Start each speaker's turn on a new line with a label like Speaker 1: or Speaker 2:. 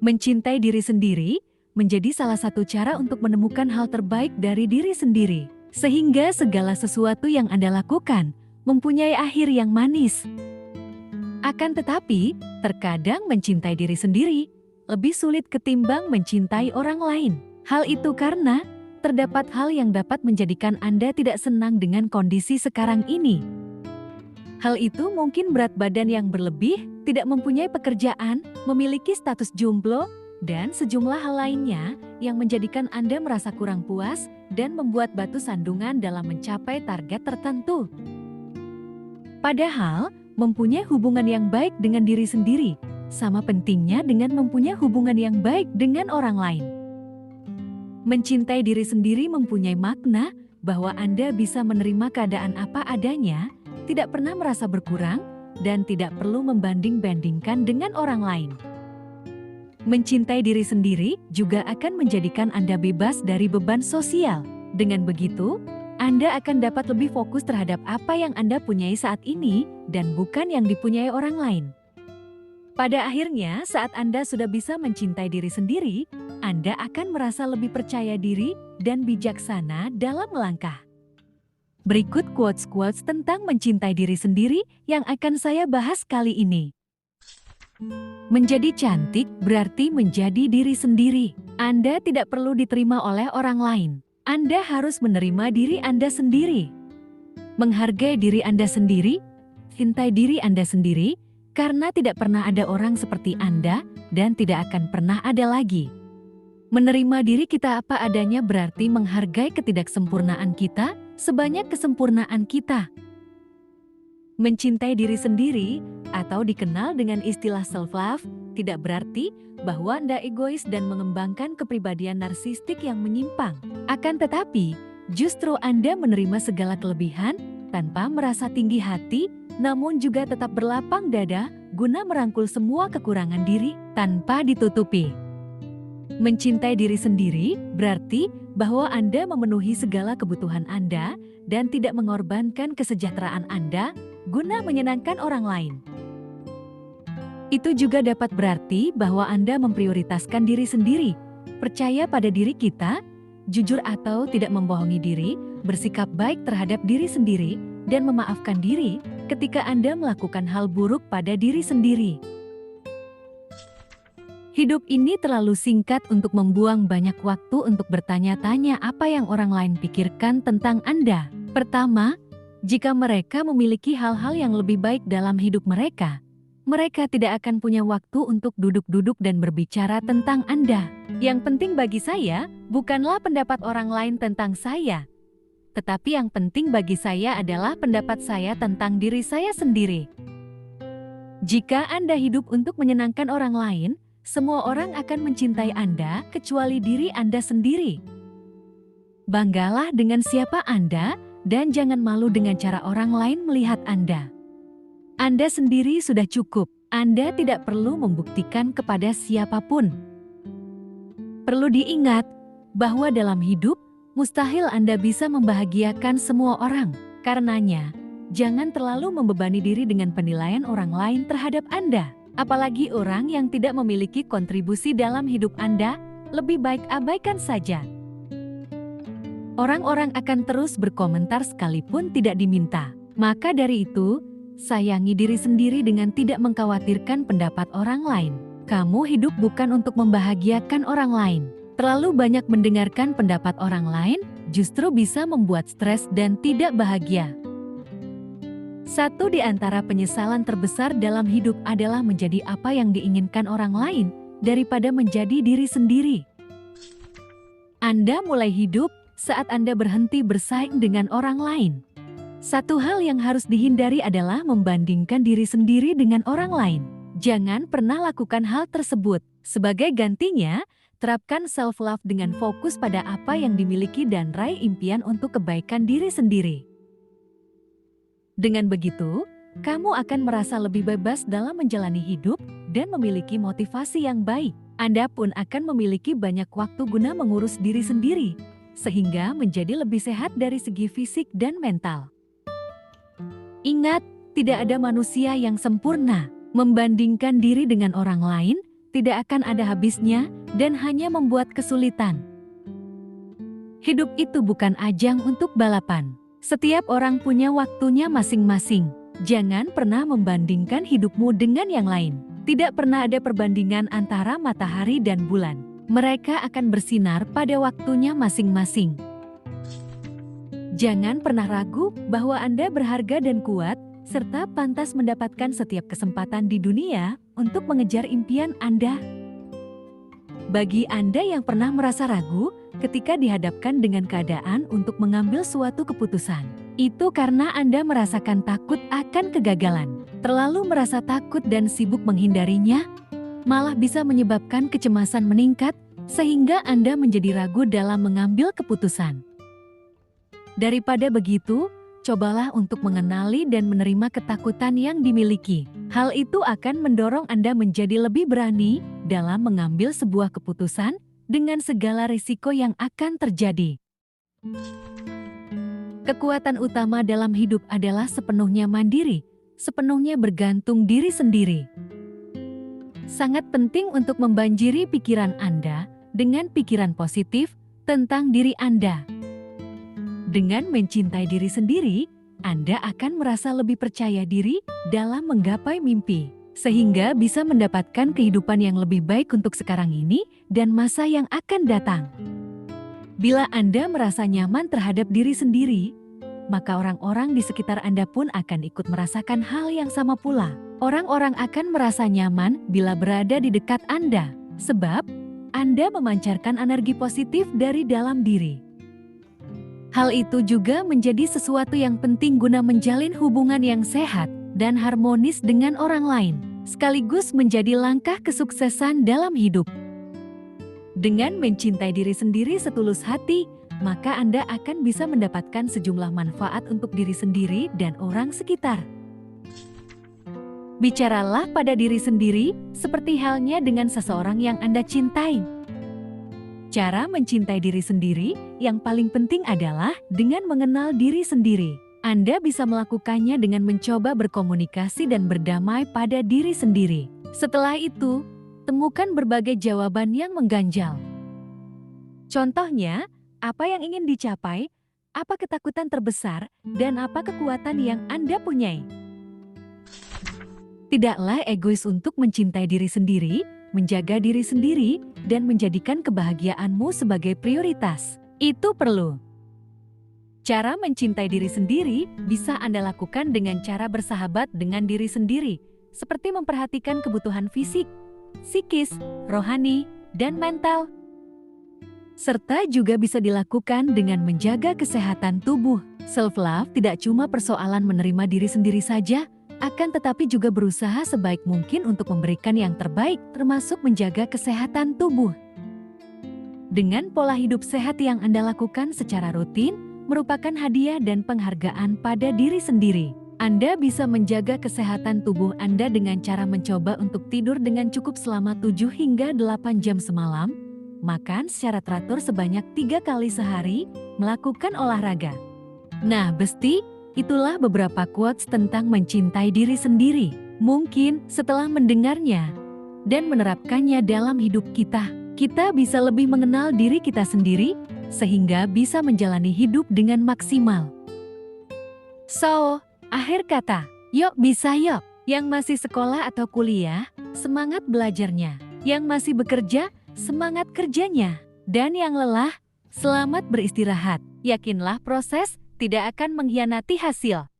Speaker 1: Mencintai diri sendiri menjadi salah satu cara untuk menemukan hal terbaik dari diri sendiri, sehingga segala sesuatu yang Anda lakukan mempunyai akhir yang manis. Akan tetapi, terkadang mencintai diri sendiri lebih sulit ketimbang mencintai orang lain. Hal itu karena terdapat hal yang dapat menjadikan Anda tidak senang dengan kondisi sekarang ini. Hal itu mungkin berat badan yang berlebih, tidak mempunyai pekerjaan, memiliki status jomblo, dan sejumlah hal lainnya yang menjadikan Anda merasa kurang puas dan membuat batu sandungan dalam mencapai target tertentu. Padahal, mempunyai hubungan yang baik dengan diri sendiri sama pentingnya dengan mempunyai hubungan yang baik dengan orang lain. Mencintai diri sendiri mempunyai makna bahwa Anda bisa menerima keadaan apa adanya, tidak pernah merasa berkurang, dan tidak perlu membanding-bandingkan dengan orang lain. Mencintai diri sendiri juga akan menjadikan Anda bebas dari beban sosial. Dengan begitu, Anda akan dapat lebih fokus terhadap apa yang Anda punyai saat ini dan bukan yang dipunyai orang lain. Pada akhirnya, saat Anda sudah bisa mencintai diri sendiri, Anda akan merasa lebih percaya diri dan bijaksana dalam melangkah. Berikut quotes-quotes tentang mencintai diri sendiri yang akan saya bahas kali ini. Menjadi cantik berarti menjadi diri sendiri. Anda tidak perlu diterima oleh orang lain. Anda harus menerima diri Anda sendiri. Menghargai diri Anda sendiri, cintai diri Anda sendiri, karena tidak pernah ada orang seperti Anda dan tidak akan pernah ada lagi. Menerima diri kita apa adanya berarti menghargai ketidaksempurnaan kita sebanyak kesempurnaan kita. Mencintai diri sendiri atau dikenal dengan istilah self-love tidak berarti bahwa Anda egois dan mengembangkan kepribadian narsistik yang menyimpang. Akan tetapi, justru Anda menerima segala kelebihan tanpa merasa tinggi hati, namun juga tetap berlapang dada guna merangkul semua kekurangan diri tanpa ditutupi. Mencintai diri sendiri berarti bahwa Anda memenuhi segala kebutuhan Anda dan tidak mengorbankan kesejahteraan Anda guna menyenangkan orang lain. Itu juga dapat berarti bahwa Anda memprioritaskan diri sendiri, percaya pada diri kita, jujur atau tidak membohongi diri, bersikap baik terhadap diri sendiri, dan memaafkan diri ketika Anda melakukan hal buruk pada diri sendiri. Hidup ini terlalu singkat untuk membuang banyak waktu untuk bertanya-tanya apa yang orang lain pikirkan tentang Anda. Pertama, jika mereka memiliki hal-hal yang lebih baik dalam hidup mereka, mereka tidak akan punya waktu untuk duduk-duduk dan berbicara tentang Anda. Yang penting bagi saya bukanlah pendapat orang lain tentang saya, tetapi yang penting bagi saya adalah pendapat saya tentang diri saya sendiri. Jika Anda hidup untuk menyenangkan orang lain, semua orang akan mencintai Anda kecuali diri Anda sendiri. Banggalah dengan siapa Anda dan jangan malu dengan cara orang lain melihat Anda. Anda sendiri sudah cukup. Anda tidak perlu membuktikan kepada siapapun. Perlu diingat bahwa dalam hidup, mustahil Anda bisa membahagiakan semua orang. Karenanya, jangan terlalu membebani diri dengan penilaian orang lain terhadap Anda. Apalagi orang yang tidak memiliki kontribusi dalam hidup Anda, lebih baik abaikan saja. Orang-orang akan terus berkomentar sekalipun tidak diminta. Maka dari itu, sayangi diri sendiri dengan tidak mengkhawatirkan pendapat orang lain. Kamu hidup bukan untuk membahagiakan orang lain. Terlalu banyak mendengarkan pendapat orang lain justru bisa membuat stres dan tidak bahagia. Satu di antara penyesalan terbesar dalam hidup adalah menjadi apa yang diinginkan orang lain daripada menjadi diri sendiri. Anda mulai hidup saat Anda berhenti bersaing dengan orang lain. Satu hal yang harus dihindari adalah membandingkan diri sendiri dengan orang lain. Jangan pernah lakukan hal tersebut. Sebagai gantinya, terapkan self-love dengan fokus pada apa yang dimiliki dan raih impian untuk kebaikan diri sendiri. Dengan begitu, kamu akan merasa lebih bebas dalam menjalani hidup dan memiliki motivasi yang baik. Anda pun akan memiliki banyak waktu guna mengurus diri sendiri, sehingga menjadi lebih sehat dari segi fisik dan mental. Ingat, Tidak ada manusia yang sempurna. Membandingkan diri dengan orang lain tidak akan ada habisnya dan hanya membuat kesulitan. Hidup itu bukan ajang untuk balapan. Setiap orang punya waktunya masing-masing. Jangan pernah membandingkan hidupmu dengan yang lain. Tidak pernah ada perbandingan antara matahari dan bulan. Mereka akan bersinar pada waktunya masing-masing. Jangan pernah ragu bahwa Anda berharga dan kuat, serta pantas mendapatkan setiap kesempatan di dunia untuk mengejar impian Anda. Bagi Anda yang pernah merasa ragu ketika dihadapkan dengan keadaan untuk mengambil suatu keputusan, itu karena Anda merasakan takut akan kegagalan. Terlalu merasa takut dan sibuk menghindarinya, malah bisa menyebabkan kecemasan meningkat sehingga Anda menjadi ragu dalam mengambil keputusan. Daripada begitu, cobalah untuk mengenali dan menerima ketakutan yang dimiliki. Hal itu akan mendorong Anda menjadi lebih berani dalam mengambil sebuah keputusan dengan segala risiko yang akan terjadi. Kekuatan utama dalam hidup adalah sepenuhnya mandiri, sepenuhnya bergantung diri sendiri. Sangat penting untuk membanjiri pikiran Anda dengan pikiran positif tentang diri Anda. Dengan mencintai diri sendiri, Anda akan merasa lebih percaya diri dalam menggapai mimpi, sehingga bisa mendapatkan kehidupan yang lebih baik untuk sekarang ini dan masa yang akan datang. Bila Anda merasa nyaman terhadap diri sendiri, maka orang-orang di sekitar Anda pun akan ikut merasakan hal yang sama pula. Orang-orang akan merasa nyaman bila berada di dekat Anda, sebab Anda memancarkan energi positif dari dalam diri. Hal itu juga menjadi sesuatu yang penting guna menjalin hubungan yang sehat dan harmonis dengan orang lain, sekaligus menjadi langkah kesuksesan dalam hidup. Dengan mencintai diri sendiri setulus hati, maka Anda akan bisa mendapatkan sejumlah manfaat untuk diri sendiri dan orang sekitar. Bicaralah pada diri sendiri seperti halnya dengan seseorang yang Anda cintai. Cara mencintai diri sendiri yang paling penting adalah dengan mengenal diri sendiri. Anda bisa melakukannya dengan mencoba berkomunikasi dan berdamai pada diri sendiri. Setelah itu, temukan berbagai jawaban yang mengganjal. Contohnya, apa yang ingin dicapai, apa ketakutan terbesar, dan apa kekuatan yang Anda punyai. Tidaklah egois untuk mencintai diri sendiri, menjaga diri sendiri, dan menjadikan kebahagiaanmu sebagai prioritas. Itu perlu. Cara mencintai diri sendiri bisa Anda lakukan dengan cara bersahabat dengan diri sendiri, seperti memperhatikan kebutuhan fisik, psikis, rohani, dan mental. Serta juga bisa dilakukan dengan menjaga kesehatan tubuh. Self-love tidak cuma persoalan menerima diri sendiri saja, akan tetapi juga berusaha sebaik mungkin untuk memberikan yang terbaik, termasuk menjaga kesehatan tubuh. Dengan pola hidup sehat yang Anda lakukan secara rutin, merupakan hadiah dan penghargaan pada diri sendiri. Anda bisa menjaga kesehatan tubuh Anda dengan cara mencoba untuk tidur dengan cukup selama 7 hingga 8 jam semalam, makan secara teratur sebanyak 3 kali sehari, melakukan olahraga. Nah, Besti, itulah beberapa quotes tentang mencintai diri sendiri. Mungkin setelah mendengarnya dan menerapkannya dalam hidup kita bisa lebih mengenal diri kita sendiri sehingga bisa menjalani hidup dengan maksimal. So, akhir kata, yuk bisa yuk. Yang masih sekolah atau kuliah, semangat belajarnya. Yang masih bekerja, semangat kerjanya. Dan yang lelah, selamat beristirahat. Yakinlah proses tidak akan mengkhianati hasil.